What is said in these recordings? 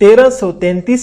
1333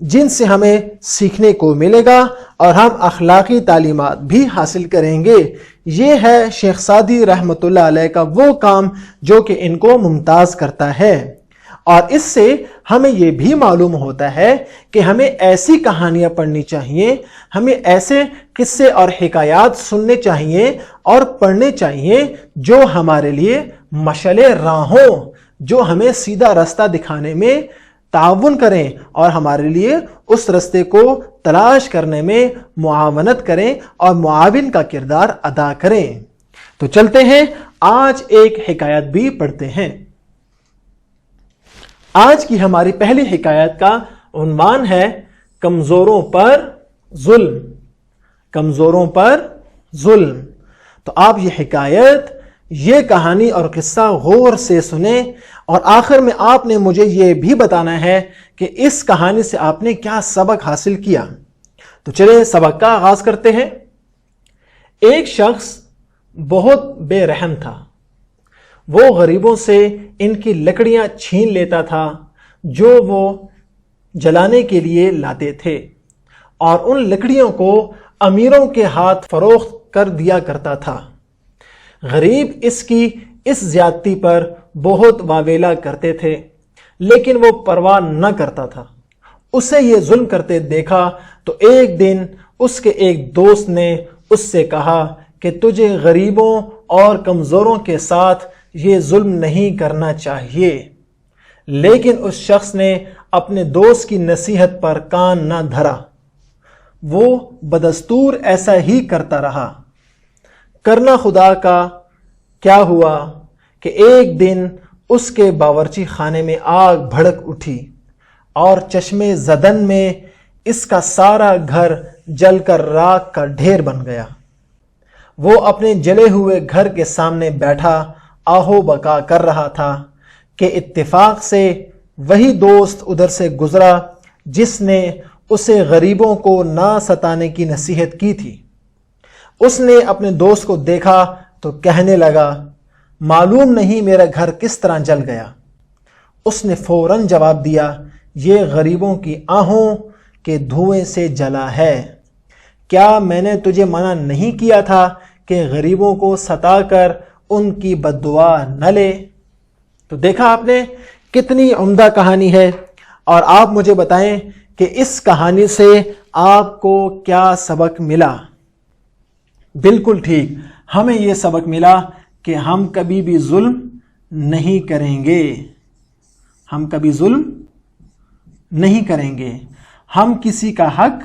جن سے ہمیں سیکھنے کو ملے گا اور ہم اخلاقی تعلیمات بھی حاصل کریں گے۔ یہ ہے شیخ سعدی رحمۃ اللہ علیہ کا وہ کام جو کہ ان کو ممتاز کرتا ہے، اور اس سے ہمیں یہ بھی معلوم ہوتا ہے کہ ہمیں ایسی کہانیاں پڑھنی چاہیے، ہمیں ایسے قصے اور حکایات سننے چاہیے اور پڑھنے چاہیے جو ہمارے لیے مشعل راہ ہوں، جو ہمیں سیدھا راستہ دکھانے میں تعاون کریں اور ہمارے لیے اس راستے کو تلاش کرنے میں معاونت کریں اور معاون کا کردار ادا کریں۔ تو چلتے ہیں آج ایک حکایت بھی پڑھتے ہیں۔ آج کی ہماری پہلی حکایت کا عنوان ہے کمزوروں پر ظلم۔ کمزوروں پر ظلم۔ تو آپ یہ حکایت، یہ کہانی اور قصہ غور سے سنیں، اور آخر میں آپ نے مجھے یہ بھی بتانا ہے کہ اس کہانی سے آپ نے کیا سبق حاصل کیا۔ تو چلیں سبق کا آغاز کرتے ہیں۔ ایک شخص بہت بے رحم تھا۔ وہ غریبوں سے ان کی لکڑیاں چھین لیتا تھا جو وہ جلانے کے لیے لاتے تھے، اور ان لکڑیوں کو امیروں کے ہاتھ فروخت کر دیا کرتا تھا۔ غریب اس کی اس زیادتی پر بہت واویلا کرتے تھے، لیکن وہ پرواہ نہ کرتا تھا۔ اسے یہ ظلم کرتے دیکھا تو ایک دن اس کے ایک دوست نے اس سے کہا کہ تجھے غریبوں اور کمزوروں کے ساتھ یہ ظلم نہیں کرنا چاہیے، لیکن اس شخص نے اپنے دوست کی نصیحت پر کان نہ دھرا۔ وہ بدستور ایسا ہی کرتا رہا۔ کرنا خدا کا کیا ہوا کہ ایک دن اس کے باورچی خانے میں آگ بھڑک اٹھی اور چشمے زدن میں اس کا سارا گھر جل کر راکھ کا ڈھیر بن گیا۔ وہ اپنے جلے ہوئے گھر کے سامنے بیٹھا آہو بکا کر رہا تھا کہ اتفاق سے وہی دوست ادھر سے گزرا جس نے اسے غریبوں کو نہ ستانے کی نصیحت کی تھی۔ اس نے اپنے دوست کو دیکھا تو کہنے لگا، معلوم نہیں میرا گھر کس طرح جل گیا۔ اس نے فوراً جواب دیا، یہ غریبوں کی آہوں کے دھوئیں سے جلا ہے۔ کیا میں نے تجھے منع نہیں کیا تھا کہ غریبوں کو ستا کر ان کی بد دعا نہ لے؟ تو دیکھا آپ نے کتنی عمدہ کہانی ہے، اور آپ مجھے بتائیں کہ اس کہانی سے آپ کو کیا سبق ملا؟ بالکل ٹھیک، ہمیں یہ سبق ملا کہ ہم کبھی بھی ظلم نہیں کریں گے۔ ہم کبھی ظلم نہیں کریں گے۔ ہم کسی کا حق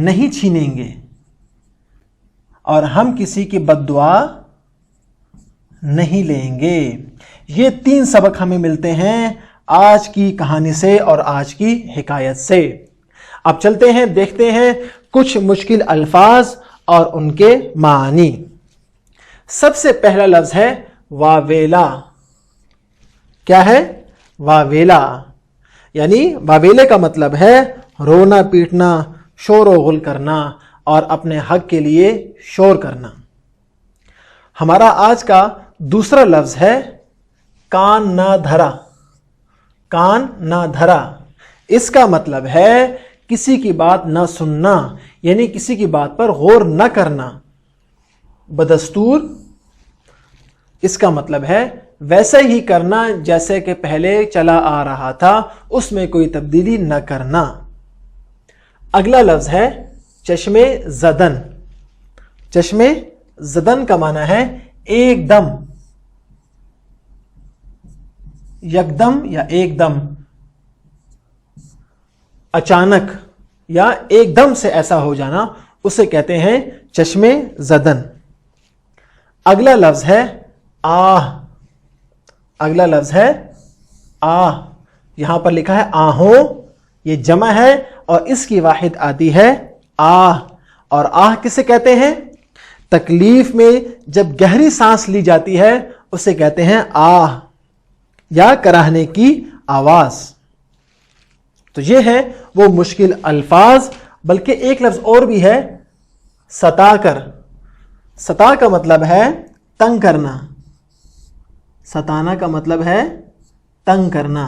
نہیں چھینیں گے، اور ہم کسی کی بد دعا نہیں لیں گے۔ یہ 3 سبق ہمیں ملتے ہیں آج کی کہانی سے اور آج کی حکایت سے۔ اب چلتے ہیں، دیکھتے ہیں کچھ مشکل الفاظ اور ان کے معنی۔ سب سے پہلا لفظ ہے واویلا۔ کیا ہے؟ واویلا، یعنی واویلے کا مطلب ہے رونا پیٹنا، شور و غل کرنا اور اپنے حق کے لیے شور کرنا۔ ہمارا آج کا دوسرا لفظ ہے کان نہ دھرا۔ کان نہ دھرا، اس کا مطلب ہے کسی کی بات نہ سننا، یعنی کسی کی بات پر غور نہ کرنا۔ بدستور، اس کا مطلب ہے ویسے ہی کرنا جیسے کہ پہلے چلا آ رہا تھا، اس میں کوئی تبدیلی نہ کرنا۔ اگلا لفظ ہے چشمے زدن۔ چشمے زدن کا معنی ہے ایک دم، یکدم یا ایک دم، اچانک یا ایک دم سے ایسا ہو جانا، اسے کہتے ہیں چشمے زدن۔ اگلا لفظ ہے آہ۔ اگلا لفظ ہے آہ، یہاں پر لکھا ہے آہوں، یہ جمع ہے اور اس کی واحد آتی ہے آہ۔ اور آہ کسے کہتے ہیں؟ تکلیف میں جب گہری سانس لی جاتی ہے اسے کہتے ہیں آہ، یا کراہنے کی آواز۔ تو یہ ہے وہ مشکل الفاظ، بلکہ ایک لفظ اور بھی ہے ستا کر۔ ستا کا مطلب ہے تنگ کرنا، ستانا کا مطلب ہے تنگ کرنا۔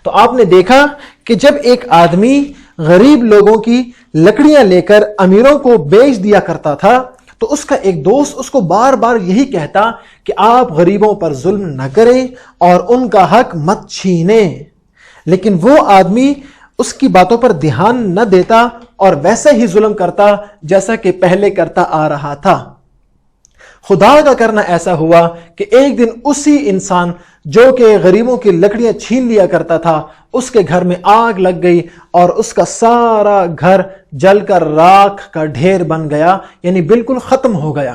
تو آپ نے دیکھا کہ جب ایک آدمی غریب لوگوں کی لکڑیاں لے کر امیروں کو بیچ دیا کرتا تھا تو اس کا ایک دوست اس کو بار بار یہی کہتا کہ آپ غریبوں پر ظلم نہ کریں اور ان کا حق مت چھینیں، لیکن وہ آدمی اس کی باتوں پر دھیان نہ دیتا اور ویسا ہی ظلم کرتا جیسا کہ پہلے کرتا آ رہا تھا۔ خدا کا کرنا ایسا ہوا کہ ایک دن اسی انسان جو کہ غریبوں کی لکڑیاں چھین لیا کرتا تھا، اس کے گھر میں آگ لگ گئی اور اس کا سارا گھر جل کر راکھ کا ڈھیر بن گیا، یعنی بالکل ختم ہو گیا۔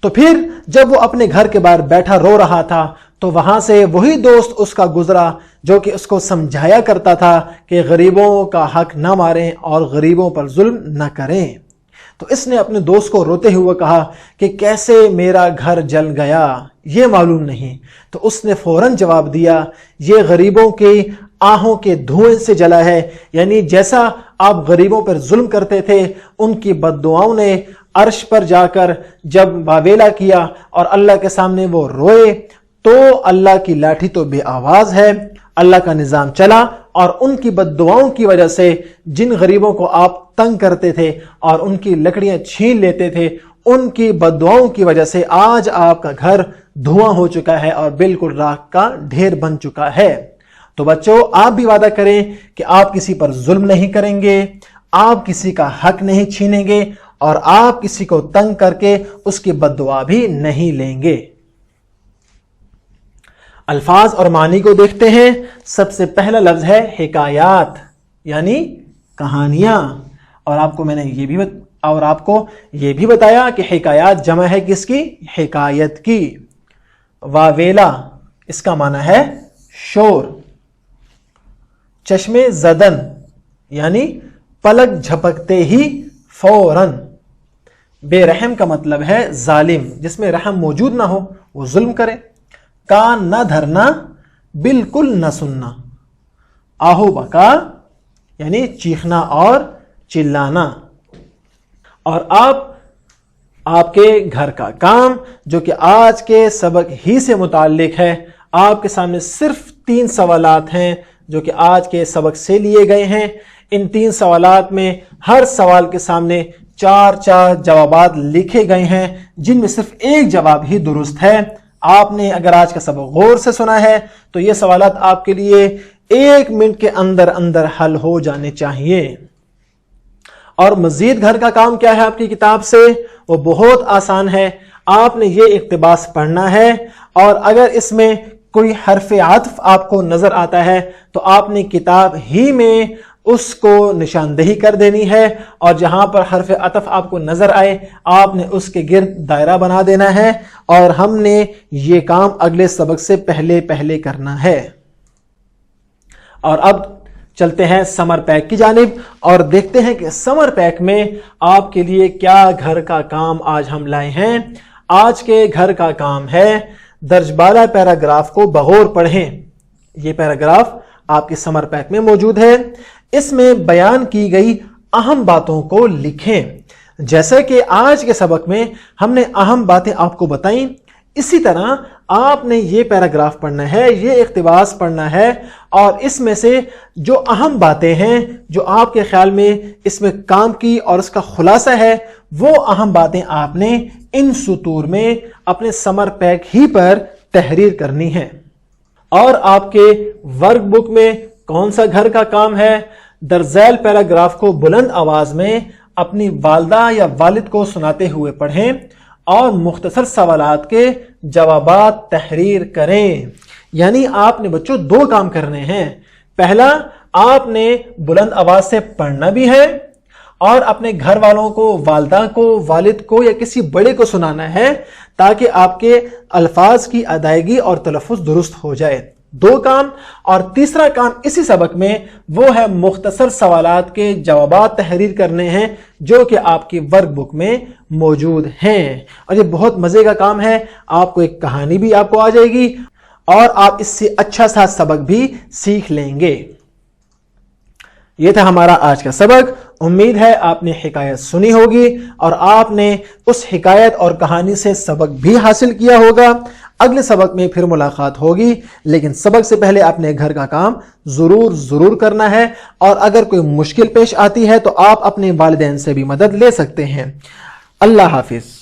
تو پھر جب وہ اپنے گھر کے باہر بیٹھا رو رہا تھا تو وہاں سے وہی دوست اس کا گزرا جو کہ اس کو سمجھایا کرتا تھا کہ غریبوں کا حق نہ ماریں اور غریبوں پر ظلم نہ کریں۔ تو اس نے اپنے دوست کو روتے ہوئے کہا کہ کیسے میرا گھر جل گیا، یہ معلوم نہیں۔ تو اس نے فوراً جواب دیا، یہ غریبوں کی آہوں کے دھوئیں سے جلا ہے، یعنی جیسا آپ غریبوں پر ظلم کرتے تھے، ان کی بد دعاؤں نے عرش پر جا کر جب واویلا کیا اور اللہ کے سامنے وہ روئے تو اللہ کی لاٹھی تو بے آواز ہے، اللہ کا نظام چلا اور ان کی بد دعاؤں کی وجہ سے جن غریبوں کو آپ تنگ کرتے تھے اور ان کی لکڑیاں چھین لیتے تھے، ان کی بد دعاؤں کی وجہ سے آج آپ کا گھر دھواں ہو چکا ہے اور بالکل راکھ کا ڈھیر بن چکا ہے۔ تو بچوں، آپ بھی وعدہ کریں کہ آپ کسی پر ظلم نہیں کریں گے، آپ کسی کا حق نہیں چھینیں گے اور آپ کسی کو تنگ کر کے اس کی بد دعا بھی نہیں لیں گے۔ الفاظ اور معنی کو دیکھتے ہیں۔ سب سے پہلا لفظ ہے حکایات، یعنی کہانیاں، اور آپ کو یہ بھی بتایا کہ حکایات جمع ہے کس کی؟ حکایت کی۔ واویلا، اس کا معنی ہے شور۔ چشمے زدن، یعنی پلک جھپکتے ہی فوراً۔ بے رحم کا مطلب ہے ظالم، جس میں رحم موجود نہ ہو، وہ ظلم کرے۔ کان نہ دھرنا، بالکل نہ سننا۔ آہو بکا، یعنی چیخنا اور چلانا۔ اور آپ کے گھر کا کام، جو کہ آج کے سبق ہی سے متعلق ہے، آپ کے سامنے صرف 3 سوالات ہیں جو کہ آج کے سبق سے لیے گئے ہیں۔ ان 3 سوالات میں ہر سوال کے سامنے 4 جوابات لکھے گئے ہیں، جن میں صرف ایک جواب ہی درست ہے۔ آپ نے اگر آج کا سبق غور سے سنا ہے تو یہ سوالات آپ کے لیے 1 منٹ کے اندر حل ہو جانے چاہیے۔ اور مزید گھر کا کام کیا ہے آپ کی کتاب سے؟ وہ بہت آسان ہے۔ آپ نے یہ اقتباس پڑھنا ہے اور اگر اس میں کوئی حرف عطف آپ کو نظر آتا ہے تو آپ نے کتاب ہی میں اس کو نشاندہی کر دینی ہے، اور جہاں پر حرف عطف آپ کو نظر آئے آپ نے اس کے گرد دائرہ بنا دینا ہے، اور ہم نے یہ کام اگلے سبق سے پہلے کرنا ہے۔ اور اب چلتے ہیں سمر پیک کی جانب اور دیکھتے ہیں کہ سمر پیک میں آپ کے لیے کیا گھر کا کام آج ہم لائے ہیں۔ آج کے گھر کا کام ہے درج بالا پیراگراف کو بغور پڑھیں۔ یہ پیراگراف آپ کے سمر پیک میں موجود ہے۔ اس میں بیان کی گئی اہم باتوں کو لکھیں۔ جیسا کہ آج کے سبق میں ہم نے اہم باتیں آپ کو بتائیں، اسی طرح آپ نے یہ پیراگراف پڑھنا ہے، یہ اقتباس پڑھنا ہے، اور اس میں سے جو اہم باتیں ہیں جو آپ کے خیال میں اس میں کام کی اور اس کا خلاصہ ہے، وہ اہم باتیں آپ نے ان سطور میں اپنے سمر پیک ہی پر تحریر کرنی ہے۔ اور آپ کے ورک بک میں کون سا گھر کا کام ہے؟ درذیل پیراگراف کو بلند آواز میں اپنی والدہ یا والد کو سناتے ہوئے پڑھیں اور مختصر سوالات کے جوابات تحریر کریں۔ یعنی آپ نے بچوں 2 کام کرنے ہیں۔ پہلا، آپ نے بلند آواز سے پڑھنا بھی ہے اور اپنے گھر والوں کو، والدہ کو، والد کو یا کسی بڑے کو سنانا ہے تاکہ آپ کے الفاظ کی ادائیگی اور تلفظ درست ہو جائے۔ 2 کام۔ اور تیسرا کام اسی سبق میں وہ ہے مختصر سوالات کے جوابات تحریر کرنے ہیں جو کہ آپ کی ورک بک میں موجود ہیں۔ اور یہ بہت مزے کا کام ہے، آپ کو ایک کہانی بھی آپ کو آ جائے گی اور آپ اس سے اچھا سا سبق بھی سیکھ لیں گے۔ یہ تھا ہمارا آج کا سبق۔ امید ہے آپ نے حکایت سنی ہوگی اور آپ نے اس حکایت اور کہانی سے سبق بھی حاصل کیا ہوگا۔ اگلے سبق میں پھر ملاقات ہوگی، لیکن سبق سے پہلے اپنے گھر کا کام ضرور کرنا ہے، اور اگر کوئی مشکل پیش آتی ہے تو آپ اپنے والدین سے بھی مدد لے سکتے ہیں۔ اللہ حافظ۔